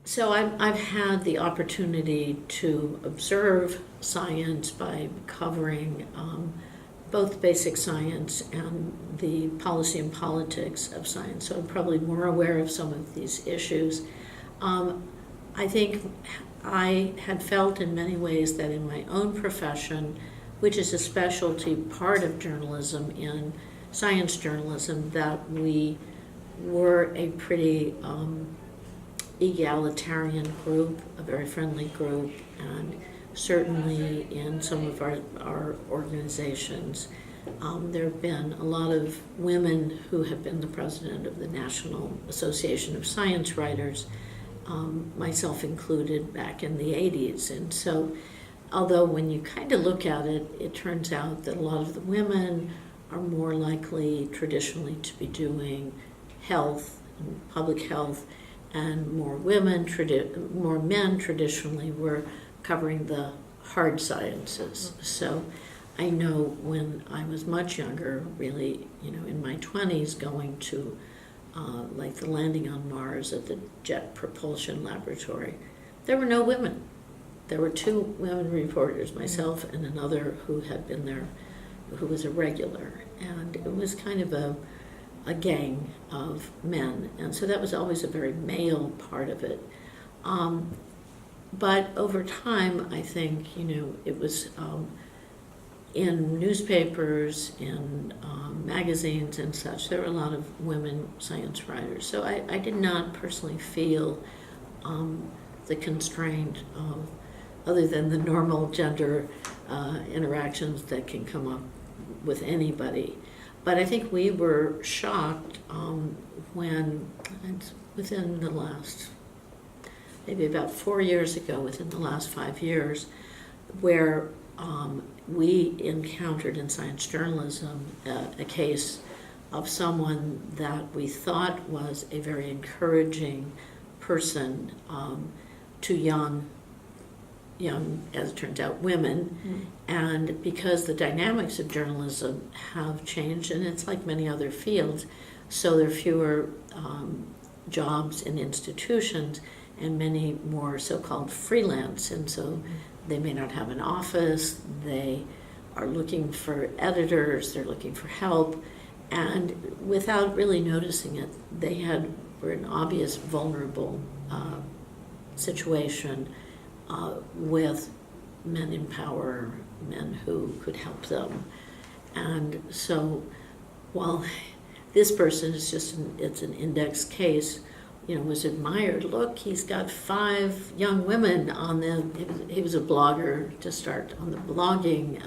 So I've had the opportunity to observe science by covering both basic science and the policy and politics of science. So I'm probably more aware of some of these issues. I think I had felt in many ways that in my own profession, which is a specialty part of journalism in science journalism, that we were a pretty egalitarian group, a very friendly group, and certainly in some of our organizations, there have been a lot of women who have been the president of the National Association of Science Writers, myself included, back in the 80s. And so, although when you kind of look at it, it turns out that a lot of the women are more likely traditionally to be doing health and public health, and more men traditionally were covering the hard sciences. So I know when I was much younger, really, in my 20s, going to like the landing on Mars at the Jet Propulsion Laboratory, there were no women. There were 2 women reporters, myself and another who had been there, who was a regular. And it was kind of a gang of men, and so that was always a very male part of it. But over time, I think, it was in newspapers, in magazines and such, there were a lot of women science writers. So I did not personally feel the constraint of, other than the normal gender interactions that can come up with anybody. But I think we were shocked when, within the last, maybe about 4 years ago, within the last 5 years, where we encountered in science journalism a case of someone that we thought was a very encouraging person to young, as it turns out, women. And because the dynamics of journalism have changed, and it's like many other fields, so there are fewer jobs in institutions and many more so-called freelance, and so they may not have an office, they are looking for editors, they're looking for help, and without really noticing it, they were in obvious vulnerable situation with men in power, men who could help them. And so while this person is it's an index case, was admired. Look, he's got 5 young women on he was a blogger to start on the blogging,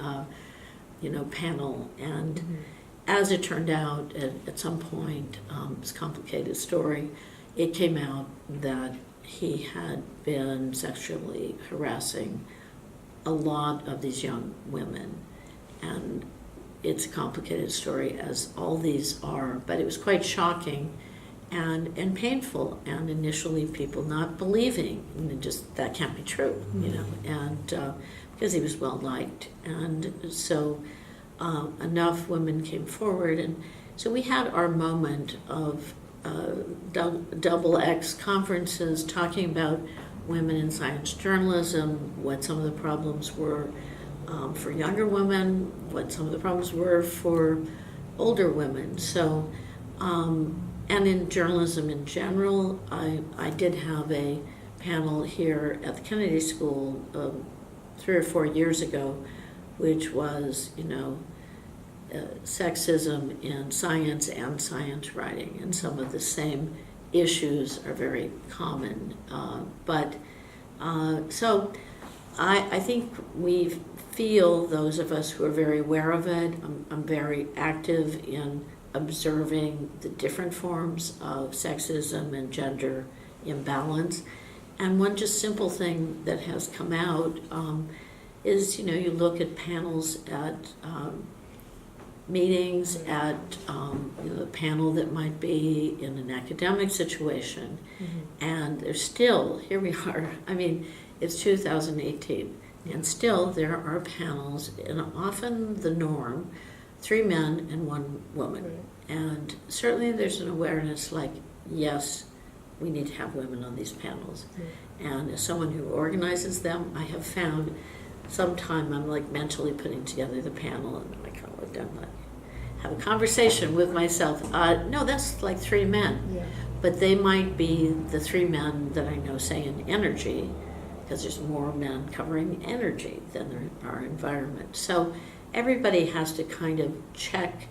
panel. And as it turned out, at some point, it's a complicated story, it came out that he had been sexually harassing a lot of these young women. And it's a complicated story, as all these are, but it was quite shocking and painful, and initially people not believing, and just, that can't be true, and because he was well liked. And so enough women came forward, and so we had our moment of double X conferences talking about women in science journalism, what some of the problems were for younger women, what some of the problems were for older women. So, and in journalism in general, I did have a panel here at the Kennedy School 3 or 4 years ago, which was, sexism in science and science writing, and some of the same issues are very common. So I think we feel, those of us who are very aware of it, I'm very active in observing the different forms of sexism and gender imbalance. And one just simple thing that has come out is, you look at panels at meetings, at a panel that might be in an academic situation, and there's still, here we are, it's 2018, and still there are panels, and often the norm, 3 men and 1 woman. And certainly there's an awareness, like, yes, we need to have women on these panels. And as someone who organizes them, I have found sometime I'm like mentally putting together the panel, and I kind of done like have a conversation with myself. No, that's like 3 men. Yeah. But they might be the 3 men that I know say in energy, because there's more men covering energy than there are environment. So everybody has to kind of check,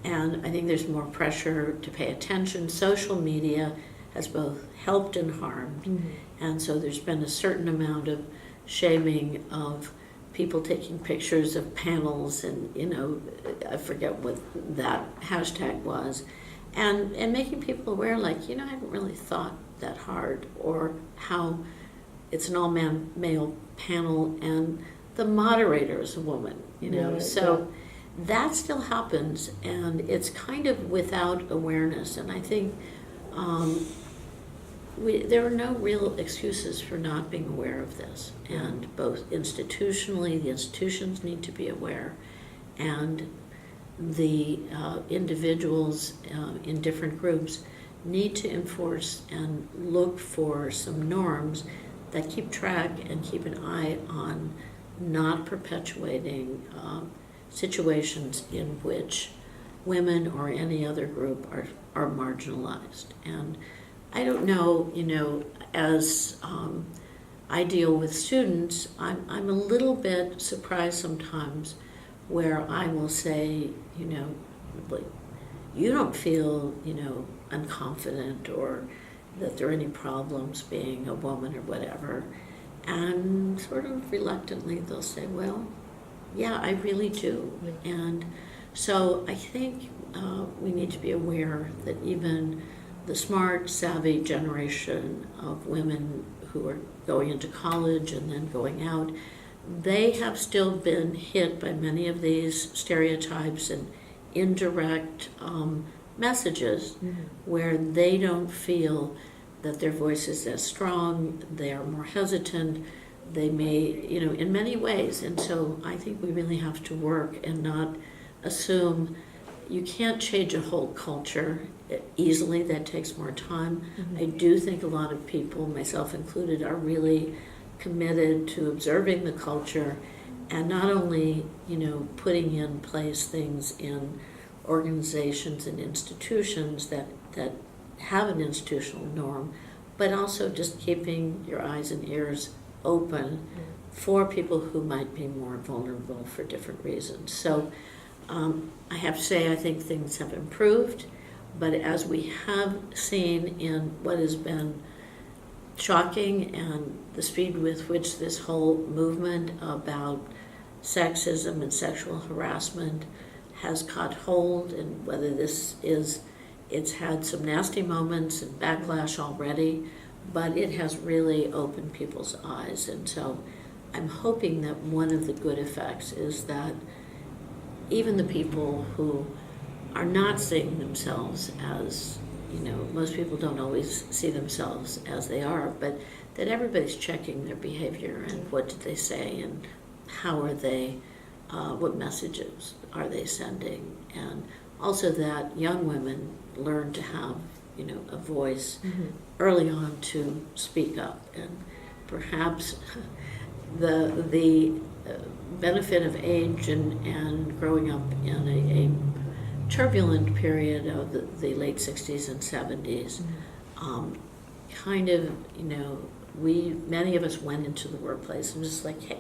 and I think there's more pressure to pay attention. Social media has both helped and harmed, and so there's been a certain amount of shaming of people taking pictures of panels, and I forget what that hashtag was, and making people aware, like, I haven't really thought that hard, or how it's an all-male panel and the moderator is a woman, so that still happens, and it's kind of without awareness. And I think there are no real excuses for not being aware of this, and both institutionally, the institutions need to be aware, and the individuals in different groups need to enforce and look for some norms that keep track and keep an eye on not perpetuating situations in which women or any other group are marginalized. And I don't know, as I deal with students, I'm a little bit surprised sometimes where I will say, like, you don't feel, unconfident, or that there are any problems being a woman or whatever. And sort of reluctantly they'll say, well, yeah, I really do. And so I think we need to be aware that even the smart, savvy generation of women who are going into college and then going out, they have still been hit by many of these stereotypes and indirect messages where they don't feel that their voice is as strong, they are more hesitant, they may, in many ways. And so I think we really have to work and not assume. You can't change a whole culture easily. That takes more time. I do think a lot of people, myself included, are really committed to observing the culture, and not only, putting in place things in organizations and institutions that have an institutional norm, but also just keeping your eyes and ears open for people who might be more vulnerable for different reasons. So I have to say, I think things have improved, but as we have seen in what has been shocking, and the speed with which this whole movement about sexism and sexual harassment has caught hold, and whether it's had some nasty moments and backlash already, but it has really opened people's eyes. And so I'm hoping that one of the good effects is that even the people who are not seeing themselves as, most people don't always see themselves as they are, but that everybody's checking their behavior and what did they say and how are they, what messages are they sending, and also that young women learn to have, a voice early on to speak up. And perhaps the benefit of age and growing up in a turbulent period of the late 60s and 70s, kind of, many of us went into the workplace and just like, hey,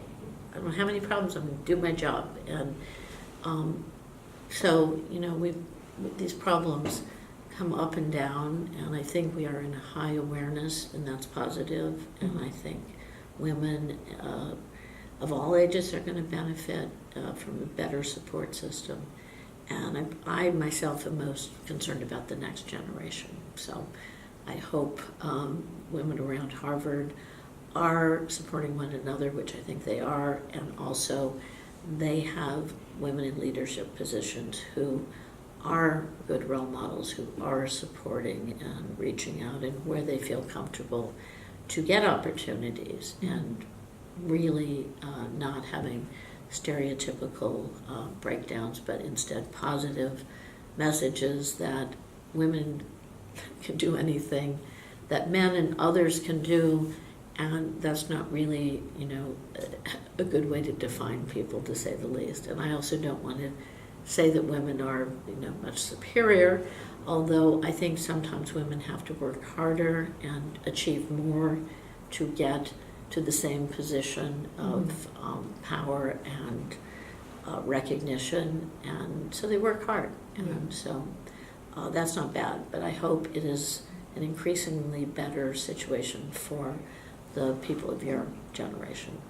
I don't have any problems, I'm going to do my job. And so, these problems come up and down, and I think we are in a high awareness, and that's positive. And I think women of all ages are going to benefit from a better support system. And I myself am most concerned about the next generation. So I hope women around Harvard are supporting one another, which I think they are, and also they have women in leadership positions who are good role models, who are supporting and reaching out, and where they feel comfortable to get opportunities, and really not having stereotypical breakdowns, but instead positive messages that women can do anything that men and others can do, and that's not really, a good way to define people, to say the least. And I also don't want to say that women are, much superior, although I think sometimes women have to work harder and achieve more to get to the same position of power and recognition, and so they work hard, and so that's not bad, but I hope it is an increasingly better situation for the people of your generation.